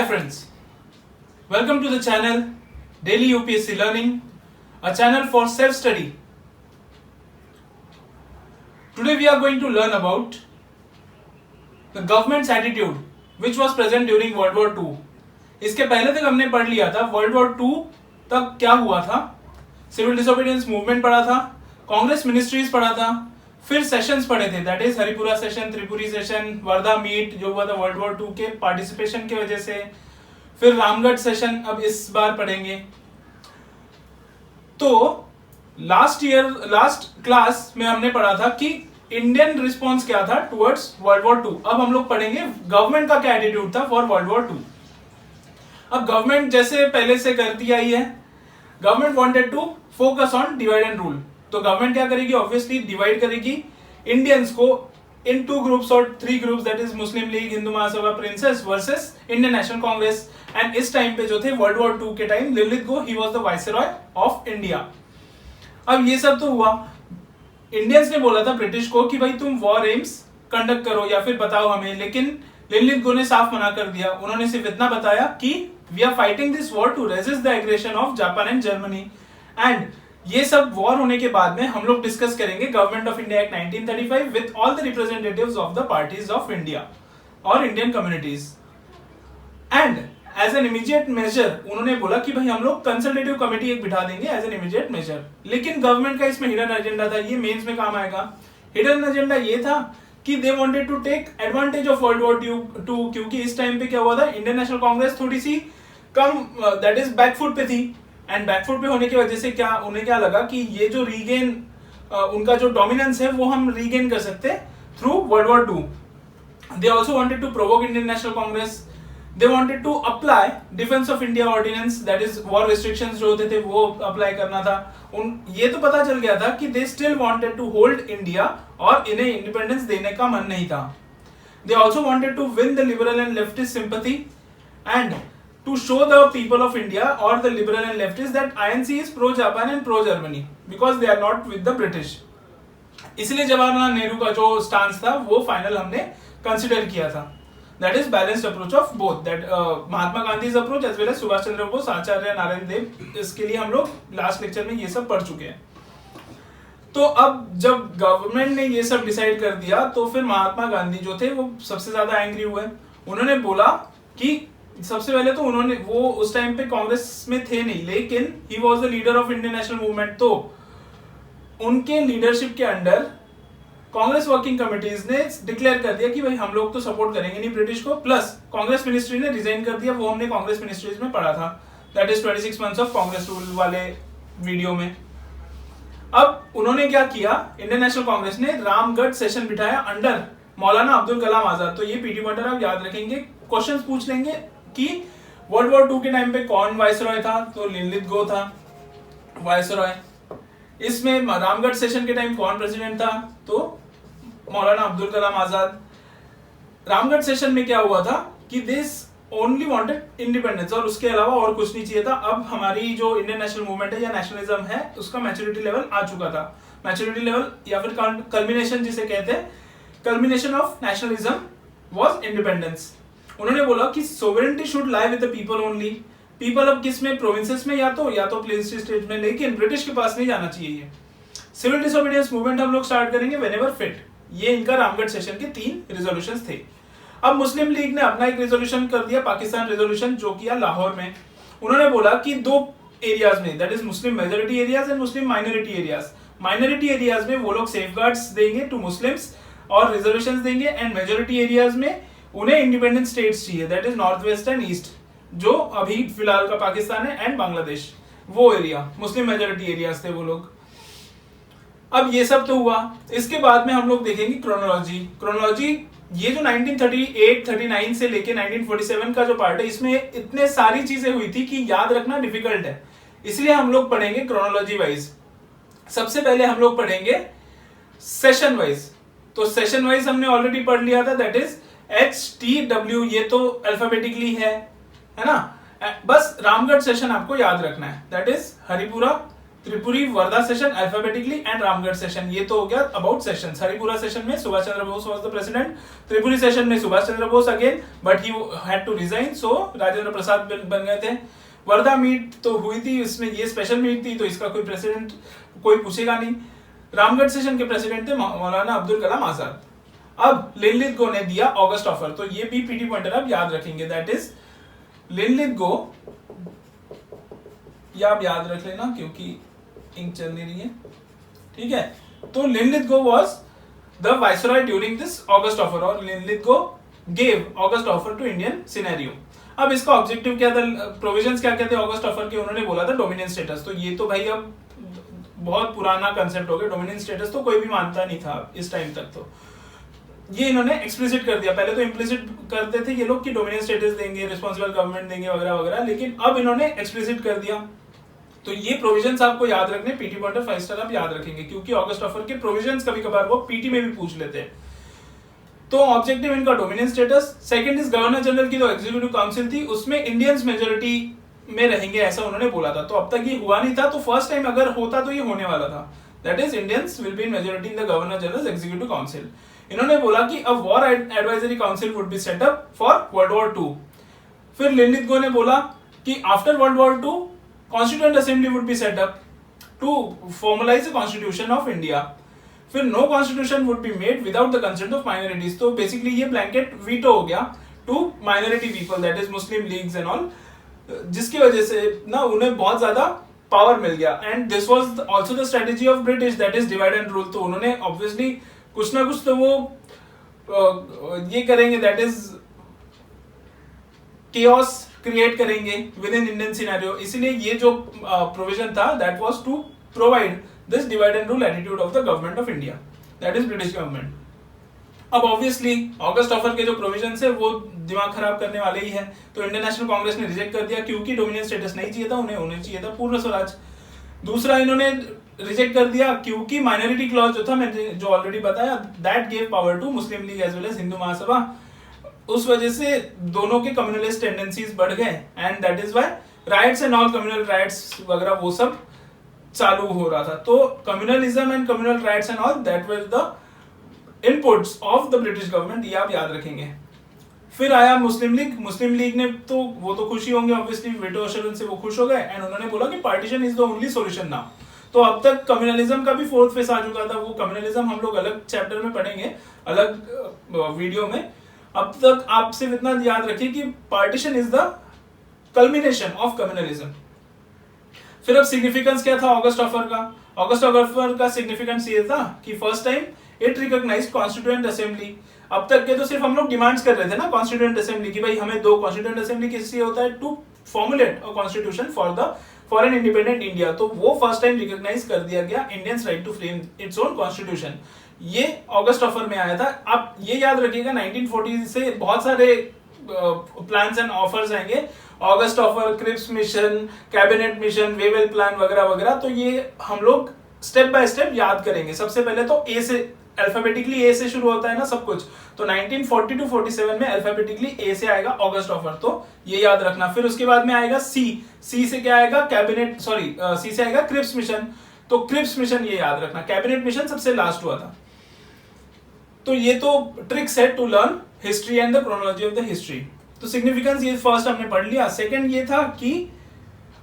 Hi friends, welcome to the channel Daily UPSC Learning, a channel for self-study. Today we are going to learn about the government's attitude which was present during World War II. इसके पहले तक हमने पढ़ लिया था world war 2 तक क्या हुआ था, सिविल डिसोबीडियंस मूवमेंट पढ़ा था, कांग्रेस मिनिस्ट्रीज पढ़ा था, फिर सेशंस पढ़े थे, that is Haripura session, Tripuri session, Wardha meet जो हुआ था वर्ल्ड वॉर 2 के पार्टिसिपेशन की वजह से, फिर रामगढ़ सेशन अब इस बार पढ़ेंगे. तो लास्ट क्लास में हमने पढ़ा था कि इंडियन रिस्पॉन्स क्या था टुवर्ड्स वर्ल्ड वॉर 2. अब हम लोग पढ़ेंगे गवर्नमेंट का क्या एटीट्यूड था फॉर वर्ल्ड वॉर 2. अब गवर्नमेंट जैसे पहले से करती आई है, government wanted to focus on divide and rule. तो गवर्नमेंट क्या करेगी, ऑब्वियसली डिवाइड करेगी इंडियंस को इन 2 ग्रुप्स और 3 groups, that is Muslim League, Hindu Mahasabha, princes versus Indian National Congress. And इस टाइम पे जो थे वर्ल्ड वॉर 2 के time Linlithgow he was the viceroy of India. अब ये सब तो हुआ, इंडियंस ने बोला था ब्रिटिश को कि भाई तुम वॉर एम्स कंडक्ट करो या फिर बताओ हमें, लेकिन लिलिथगो ने साफ मना कर दिया. उन्होंने सिर्फ इतना बताया कि we are fighting this war to resist the aggression of Japan and Germany. And ये सब वॉर होने के बाद में हम लोग डिस्कस करेंगे Government of India Act 1935 with all the representatives of the parties of India और Indian communities. And as an immediate measure उन्होंने बोला कि भाई हम लोग कंसल्टेटिव कमेटी एक बिठा देंगे एज एन इमीडिएट मेजर. लेकिन गवर्नमेंट का इसमें हिडन एजेंडा था, ये मेंस में काम आएगा. हिडन एजेंडा ये था कि they wanted to take advantage of world war 2, क्योंकि इस टाइम पे क्या हुआ था, इंडियन नेशनल कांग्रेस थोड़ी सी कम दैट इज बैकफुट पे थी. एंड बैकफुट पे होने की वजह से क्या उन्हें क्या लगा कि ये जो रीगेन उनका जो डोमिनेंस है वो हम रीगेन कर सकते through world war 2. They also wanted to provoke Indian National Congress. They wanted to apply Defence of India ordinance, that is war restrictions जो होते थे वो अप्लाई करना था. ये तो पता चल गया था कि they still wanted to hold India और इन्हें इंडिपेंडेंस देने का मन नहीं था. They also wanted to win the liberal and leftist sympathy and to show the people of India or the liberal and leftists that INC is pro Japan and pro Germany because they are not with the British. इसलिए जवाहरलाल नेहरू का जो stance था वो final हमने consider किया था, that is balanced approach of both, that Mahatma Gandhi's approach as well as Subhash Chandra Bose, Acharya Narayan Dev. इसके लिए हम लोग लास्ट लेक्चर में ये सब पढ़ चुके हैं. तो अब जब गवर्नमेंट ने ये सब डिसाइड कर दिया तो फिर महात्मा गांधी जो थे वो सबसे ज्यादा एंग्री हुए. उन्होंने बोला कि सबसे पहले तो उन्होंने वो उस टाइम पे कांग्रेस में थे नहीं, लेकिन ही was the leader of Indian national movement. तो उनके लीडरशिप के अंडर कांग्रेस वर्किंग कमिटीज ने डिक्लेयर कर दिया कि भाई हम लोग तो सपोर्ट करेंगे नहीं ब्रिटिश को. प्लस कांग्रेस मिनिस्ट्री ने रिजाइन कर दिया, वो हमने कांग्रेस मिनिस्ट्रीज में पढ़ा था, that is 26 months of Congress rule वाले वीडियो में. अब उन्होंने क्या किया, इंडियन नेशनल कांग्रेस ने रामगढ़ सेशन बिठाया अंडर मौलाना अब्दुल कलाम आजाद. तो ये पीटी पॉइंटर आप याद रखेंगे, क्वेश्चंस पूछ लेंगे कि वर्ल्ड वॉर 2 के टाइम पे कौन वाइसरॉय था, तो लिलिथगो था वाइसरॉय. इसमें रामगढ़ सेशन के टाइम कौन प्रेसिडेंट था, तो मौलाना अब्दुल कलाम आजाद. रामगढ़ सेशन में क्या हुआ था कि दिस ओनली वांटेड इंडिपेंडेंस और उसके अलावा और कुछ नहीं चाहिए था. अब हमारी जो इंडियन नेशनल मूवमेंट है या नेशनलिज्म है उसका मैच्योरिटी लेवल आ चुका था. मैच्योरिटी लेवल या फिर कल्मिनेशन जिसे कहते हैं, culmination of nationalism was independence. उन्होंने बोला कि sovereignty should lie with the people only. People अब किस में, प्रोविंसेस में या तो प्लेन स्टेट में, लेकिन ब्रिटिश के पास नहीं जाना चाहिए. ये सिविल डिसोबीडियंस मूवमेंट हम लोग स्टार्ट करेंगे व्हेनेवर फिट. ये इनका रामगढ़ सेशन के 3 रिजोल्यूशंस थे. अब मुस्लिम लीग ने अपना एक रिजोल्यूशन कर दिया, पाकिस्तान रिजोल्यूशन, जो किया लाहौर में. उन्होंने बोला कि 2 एरियाज में, that is Muslim majority areas and Muslim minority areas. Minority areas में वो लोग सेफगार्ड्स देंगे टू मुस्लिम्स और रिजर्वेशंस देंगे, एंड मेजोरिटी एरियाज में उन्हें इंडिपेंडेंट स्टेट्स चाहिए, that is north west and east, जो अभी फिलहाल का पाकिस्तान है, एंड बांग्लादेश, वो एरिया मुस्लिम मेजोरिटी एरियाज थे वो लोग. अब ये सब तो हुआ. इसके बाद में हम लोग देखेंगे क्रोनोलॉजी. ये जो 1938-39 से लेके 1947 का जो पार्ट है, इसमें इतने सारी चीजें हुई थी कि याद रखना डिफिकल्ट है, इसलिए हम लोग पढ़ेंगे क्रोनोलॉजी वाइज. सबसे पहले हम लोग पढ़ेंगे सेशन वाइज. तो सेशन वाइज हमने ऑलरेडी पढ़ लिया था, दैट इज HTW, ये तो अल्फाबेटिकली है ना. बस रामगढ़ सेशन आपको याद रखना है, that is Haripura, Tripuri Wardha session alphabetically and Ramgarh session. ये तो हो गया अबाउट सेशन। हरिपुरा सेशन में Subhash Chandra Bose was the president, Tripuri session में Subhash Chandra Bose again, but he had to resign, so Rajendra Prasad बन गए थे। वर्धा मीट तो हुई थी, इसमें ये स्पेशल मीट थी तो इसका कोई प्रेसिडेंट कोई पूछेगा नहीं। रामगढ़ सेशन के प्रेसिडेंट थे मौलाना अब्दुल कलाम आजाद। अब लिनलिथगो ने दिया ऑगस्ट ऑफर, तो ये भी पीटी पॉइंटर आप याद रखेंगे, दैट इज लिनलिथगो, या आप याद रख लेना क्योंकि इंक चल नहीं रही है, ठीक है। तो Linlithgow was the viceroy during this August offer, और Linlithgow gave August offer to Indian scenario. अब इसका ऑब्जेक्टिव क्या था, प्रोविजंस क्या कहते हैं ऑगस्ट ऑफर के, उन्होंने बोला था डोमिनियन स्टेटस। तो ये तो भाई अब बहुत पुराना कंसेप्ट हो गया, डोमिनियन स्टेटस तो कोई भी मानता नहीं था इस टाइम तक। तो ये इन्होंने एक्सप्लिसिट कर दिया, पहले तो इम्प्लिसिट करते थे ये लोग कि डोमिनियन स्टेटस देंगे, रिस्पॉन्सिबल गवर्नमेंट देंगे वगैरह वगैरह, लेकिन अब इन्होंने एक्सप्लिसिट कर दिया। तो ये प्रोविजंस आपको याद रखने, पीटी पॉइंटर 5 स्टार आप याद रखेंगे, क्योंकि ऑगस्ट ऑफर के प्रोविजंस कभी कभार वो पीटी में भी पूछ लेते हैं। तो ऑब्जेक्टिव इनका dominion status. Second is governor general की जो एग्जीक्यूटिव काउंसिल थी उसमें इंडियंस मेजोरिटी में रहेंगे, ऐसा उन्होंने बोला था। तो अब तक ये हुआ नहीं था, तो फर्स्ट टाइम अगर होता तो ये होने वाला था, that is Indians will be in majority in the governor general executive council. इन्होंने बोला कि a war advisory council would be set up for world war 2। फिर लिनलिथगो ने बोला कि after world war 2 constituent assembly would be set up to formalise the constitution of India. फिर no constitution would be made without the consent of minorities. तो basically ये blanket veto हो गया to minority people, that is Muslim Leagues and all, जिसकी वजह से ना उन्हें बहुत ज्यादा पावर मिल गया। And this was also the strategy of British, that is divide and rule. तो उन्होंने ऑब्वियसली कुछ ना कुछ तो वो ये करेंगे, दैट इज केओस क्रिएट करेंगे विद इन इंडियन सिनेरियो। इसलिए ये जो प्रोविजन था that was to provide this divide and rule attitude of the government of India, that is British government. अब ऑब्वियसली ऑगस्ट ऑफर के जो प्रोविजंस है वो दिमाग खराब करने वाले ही है, तो इंडियन नेशनल कांग्रेस ने रिजेक्ट कर दिया, क्योंकि डोमिनियन स्टेटस नहीं चाहिए था उन्हें, उन्हें चाहिए था पूर्ण स्वराज। दूसरा इन्होंने रिजेक्ट कर दिया क्योंकि माइनॉरिटी क्लॉज जो था, मैंने जो ऑलरेडी बताया, that gave power to Muslim League as well as Hindu Mahasabha. उस वजह से दोनों के कम्युनलिस्ट टेंडेंसीज बढ़ गए, and that is why riots and all communal riots वगैरह वो सब चालू हो रहा था। तो communalism and communal riots and all that was the inputs of the British government, ये आप याद रखेंगे। फिर आया मुस्लिम लीग। मुस्लिम लीग ने तो वो तो खुशी होंगे ऑब्वियसली, वीटो एश्योरेंस से वो खुश हो गए, एंड उन्होंने बोला कि partition is the only solution now. तो अब तक कम्युनलिज्म का भी फोर्थ फेस आ चुका था, वो कम्युनलिज्म हम लोग अलग चैप्टर में पढ़ेंगे, अलग वीडियो में। अब तक आप सिर्फ इतना याद रखिए कि partition is the culmination of communalism. फिर अब सिग्निफिकेंस क्या था ऑगस्ट ऑफर का? ऑगस्ट ऑफर का सिग्निफिकेंस ये था कि first time it recognised constituent assembly. अब तक के तो सिर्फ हम लोग डिमांड्स कर रहे थे ना कॉन्स्टिट्यूएंट असेंबली की, भाई हमें दो कॉन्स्टिट्यूएंट असेंबली किस लिए होता है, to formulate a constitution for an independent India. तो वो फर्स्ट टाइम रिकॉग्नाइज कर दिया गया Indians right to frame its own constitution, ये ऑगस्ट ऑफर में आया था। आप ये याद रखिएगा 1940 से बहुत सारे प्लान्स एंड ऑफर्स आएंगे, August offer, Cripps mission, cabinet mission, Wavell plan वगैरह वगैरह। तो ये हम लोग स्टेप बाय स्टेप याद करेंगे। सबसे पहले तो ए से, अल्फाबेटिकली ए से शुरू होता है ना सब कुछ, तो 1940 to 47 में अल्फाबेटिकली ए से आएगा ऑगस्ट ऑफर, तो ये याद रखना। फिर उसके बाद में आएगा सी, सी से क्या आएगा, कैबिनेट, सॉरी सी से आएगा क्रिप्स मिशन, तो क्रिप्स मिशन ये याद रखना। कैबिनेट मिशन सबसे लास्ट हुआ था। तो ये तो ट्रिक्स है to learn history and the chronology of the history. तो सिग्निफिकेंस ये फर्स्ट हमने पढ़ लिया। सेकंड ये था कि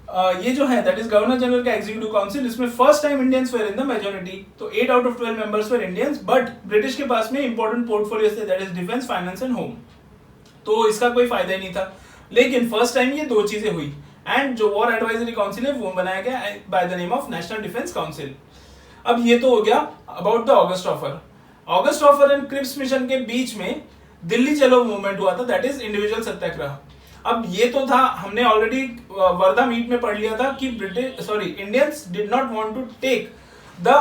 ये जो है दैट इज गवर्नर जनरल का एग्जीक्यूटिव काउंसिल, इसमें first time Indians were in the majority. तो 8 out of 12 members were Indians, but British के पास में इंपॉर्टेंट पोर्टफोलियोज थे, that is defence, finance and home, तो इसका कोई फायदा ही नहीं था। लेकिन फर्स्ट टाइम ये दो चीजें हुई, एंड जो वॉर एडवाइजरी काउंसिल है वो बनाया गया by the name of National Defence Council. अब ये तो हो गया about the August offer. August offer and Cripps mission के बीच में दिल्ली चलो मूवमेंट हुआ था, दैट इज इंडिविजुअल सत्याग्रह। अब ये तो था, हमने ऑलरेडी वर्धा मीट में पढ़ लिया था कि Indians did not want to take the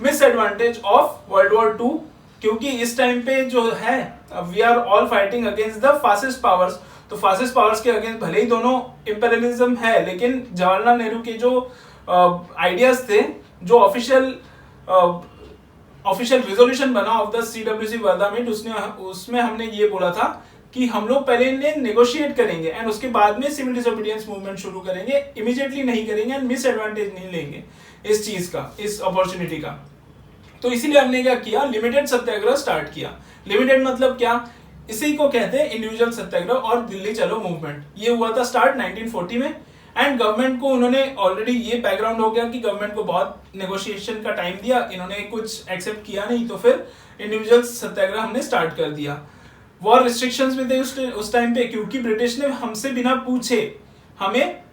misadvantage of world war 2, क्योंकि इस टाइम पे जो है we are all fighting against the fascist powers. तो फासिस्ट पावर्स के अगेंस्ट भले ही दोनों इंपेरियलिज्म है, लेकिन जवाहरलाल नेहरू के जो आइडियाज थे, जो ऑफिशियल रिजोल्यूशन बना of the CWC Wardha meet, उसमें हमने ये बोला था कि हम लोग पहले इन्हें नेगोशिएट करेंगे एंड उसके बाद में सिविल डिसोबीडियंस मूवमेंट शुरू करेंगे, इमीडिएटली नहीं करेंगे एंड मिस एडवांटेज नहीं लेंगे। इस चीज का, इस अपॉर्चुनिटी का। तो इसीलिए हमने क्या किया, लिमिटेड सत्याग्रह स्टार्ट किया। लिमिटेड मतलब क्या, इसी को कहते हैं इंडिविजुअल सत्याग्रह और दिल्ली चलो मूवमेंट। ये हुआ था स्टार्ट 1940 में। एंड गवर्नमेंट को उन्होंने ऑलरेडी ये बैकग्राउंड हो गया कि गवर्नमेंट को बहुत नेगोशिएशन का टाइम दिया, इन्होंने कुछ एक्सेप्ट किया नहीं, तो फिर इंडिविजुअल सत्याग्रह हमने स्टार्ट कर दिया। वॉर रिस्ट्रिक्शंस भी थे उस टाइम पे, क्योंकि ब्रिटिश ने हमसे बिना पूछे हमें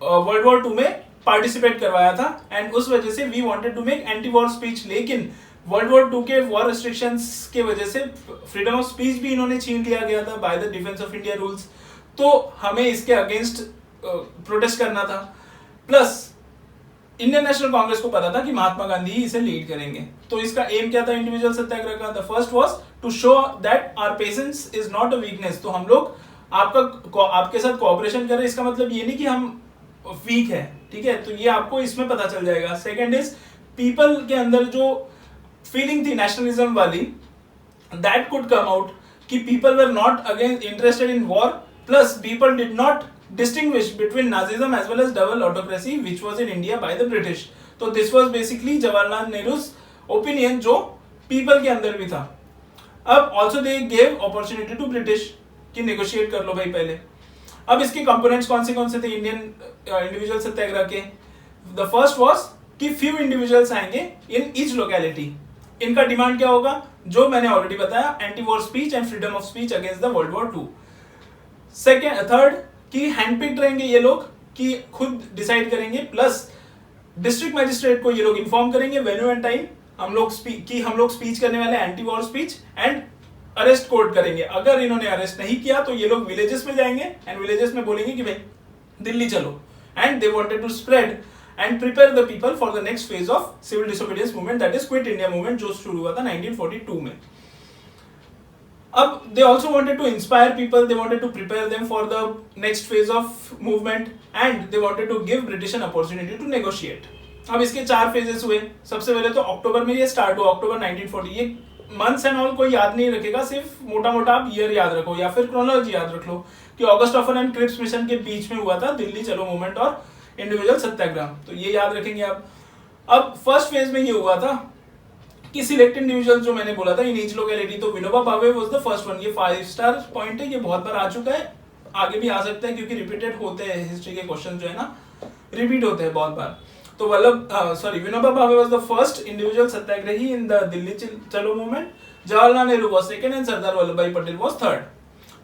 वर्ल्ड वॉर 2 में पार्टिसिपेट करवाया था। एंड उस वजह से we wanted to make anti war speech, लेकिन वर्ल्ड वॉर 2 के वॉर रिस्ट्रिक्शंस के वजह से फ्रीडम ऑफ स्पीच भी इन्होंने छीन लिया गया था by the defence of India rules. तो हमें इसके अगेंस्ट प्रोटेस्ट करना था। प्लस इंडियन नेशनल कांग्रेस को पता था कि महात्मा गांधी ही इसे लीड करेंगे। तो इसका एम क्या था इंडिविजुअल सत्याग्रह का? The first was to show that our patience is not a weakness. तो हम लोग आपके साथ कोऑपरेशन कर रहे हैं, इसका मतलब ये नहीं कि हम वीक है, ठीक है? तो ये आपको इसमें पता चल जाएगा। सेकेंड इज पीपल के अंदर जो फीलिंग थी नेशनलिज्म वाली, दैट कुड कम आउट, कि people were not again interested in war, plus people did not distinguish between Nazism as well as double autocracy which was in India by the British. तो this was basically Jawaharlal Nehru's opinion जो people के अंदर भी था। अब also they gave opportunity to British कि negotiate कर लो भाई पहले। अब इसके components कौन से थे इंडियन individual सत्याग्रह के? The first was कि few individuals आएंगे in each locality। इनका डिमांड क्या होगा? जो मैंने ऑलरेडी बताया, anti war speech and freedom of speech against the world war 2। Third कि हैंडपिक्ड रहेंगे ये लोग, कि खुद डिसाइड करेंगे, प्लस डिस्ट्रिक्ट मजिस्ट्रेट को ये लोग इन्फॉर्म करेंगे वेन्यू एंड टाइम हम लोग स्पीच करने वाले anti war speech, and arrest court करेंगे। अगर इन्होंने अरेस्ट नहीं किया तो ये लोग विलेजेस में जाएंगे एंड विलेजेस में बोलेंगे कि भाई दिल्ली चलो। And they wanted to spread and prepare the people for the next phase of civil disobedience movement, that is quit India movement, जो शुरू हुआ था 1942 में। अब they also wanted to inspire people, they wanted to prepare them for the next phase of movement and they wanted to give British an opportunity to negotiate. अब इसके 4 phases हुए। सबसे पहले तो अक्टूबर में ये स्टार्ट हुआ, अक्टूबर 1940। ये मंथ्स एंड ऑल कोई याद नहीं रखेगा, सिर्फ मोटा मोटा आप ईयर याद रखो या फिर क्रोनोलॉजी याद रख लो कि August offer and Cripps mission के बीच में हुआ था दिल्ली चलो मूवमेंट और इंडिविजुअल सत्याग्रह। तो ये याद रखेंगे आप। अब फर्स्ट फेज में ये हुआ था कि सिलेक्टेड इंडिविजुअल्स जो मैंने बोला था इन ईच लोकेलिटी, तो Vinoba Bhave was the first one. ये 5 स्टार पॉइंट है, ये बहुत बार आ चुका है, आगे भी आ सकता है क्योंकि रिपीटेड होते हैं, हिस्ट्री के क्वेश्चन जो है ना रिपीट होते हैं बहुत बार। तो Vinoba Bhave was the first individual Satyagrahi in the Delhi Chalo movement. Jawaharlal Nehru was second and Sardar Vallabh Bhai Patel was third.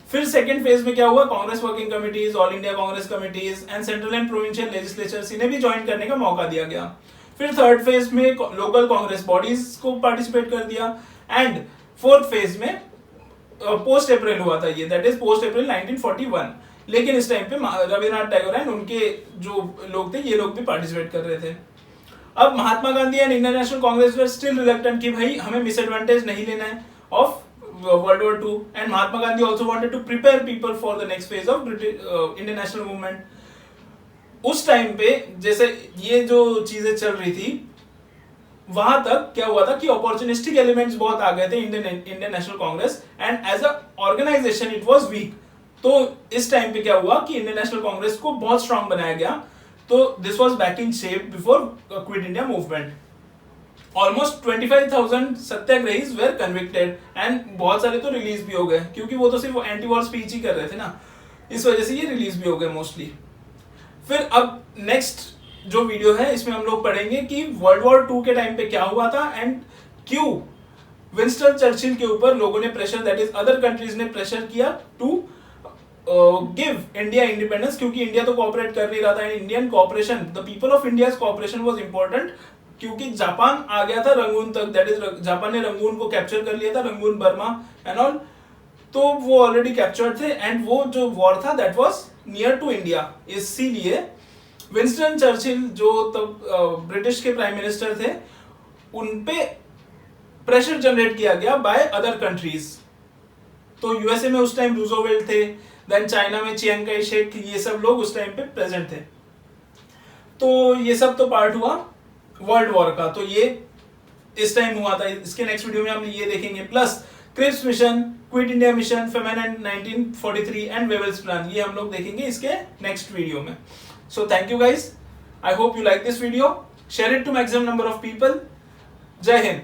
फिर सेकंड फेज में क्या हुआ, Congress working committees, all India Congress committees and central and provincial legislatures, इन्हें भी ज्वाइन करने का मौका दिया गया। फिर थर्ड फेज में लोकल कांग्रेस बॉडीज को पार्टिसिपेट कर दिया। एंड फोर्थ फेज में पोस्ट अप्रैल हुआ था ये, दैट इज पोस्ट अप्रैल 1941। लेकिन इस टाइम पे रविन्द्रनाथ टैगोर एंड उनके जो लोग थे ये लोग भी पार्टिसिपेट कर रहे थे। अब Mahatma Gandhi and Indian National Congress were still reluctant कि भाई हमें मिसएडवांटेज नहीं लेना है of world war 2 and Mahatma Gandhi also wanted to prepare people for the next phase of Indian national movement. उस टाइम पे जैसे ये जो चीजें चल रही थी वहां तक क्या हुआ था कि अपॉर्चुनिस्टिक एलिमेंट्स बहुत आ गए थे Indian National Congress and as a organisation it was weak. तो इस टाइम पे क्या हुआ कि इंडियन नेशनल कांग्रेस को बहुत स्ट्रांग बनाया गया। तो this was back in shape before quit India movement. Almost 25,000 satyagrahis were convicted and बहुत सारे तो रिलीज भी हो गए क्योंकि वो तो सिर्फ एंटी वॉर स्पीच ही कर रहे थे ना, इस वजह से ये रिलीज भी हो गए मोस्टली। फिर अब नेक्स्ट जो वीडियो है इसमें हम लोग पढ़ेंगे कि वर्ल्ड वॉर 2 के टाइम पे क्या हुआ था एंड क्यों विंस्टन चर्चिल के ऊपर लोगों ने pressure, that is other countries ने प्रेशर किया टू गिव इंडिया इंडिपेंडेंस, क्योंकि इंडिया तो कोऑपरेट कर नहीं रहा था। Indian cooperation, the people of India's cooperation was important क्योंकि जापान आ गया था रंगून तक, दैट इज जापान ने रंगून को कैप्चर कर लिया था, रंगून बर्मा एंड ऑल, तो वो ऑलरेडी कैप्चर्ड थे एंड वो जो वॉर था that was near to India. इसीलिए विंस्टन चर्चिल जो तब ब्रिटिश के प्राइम मिनिस्टर थे उन पे प्रेशर जनरेट किया गया बाय अदर कंट्रीज। तो यूएसए में उस टाइम रूजोवेल्ट थे, देन चाइना में चियांग काई शेक, ये सब लोग उस टाइम पे प्रेजेंट थे। तो ये सब तो पार्ट हुआ वर्ल्ड वॉर का, तो ये इस टाइम हुआ था। इसके नेक्स्ट वीडियो में हम ये देखेंगे, plus Cripps mission, quit India mission, famine and 1943 and Wavell's plan, ये हम लोग देखेंगे इसके नेक्स्ट वीडियो में। So thank you guys. I hope you like this video. Share it to maximum number of people. जय हिंद।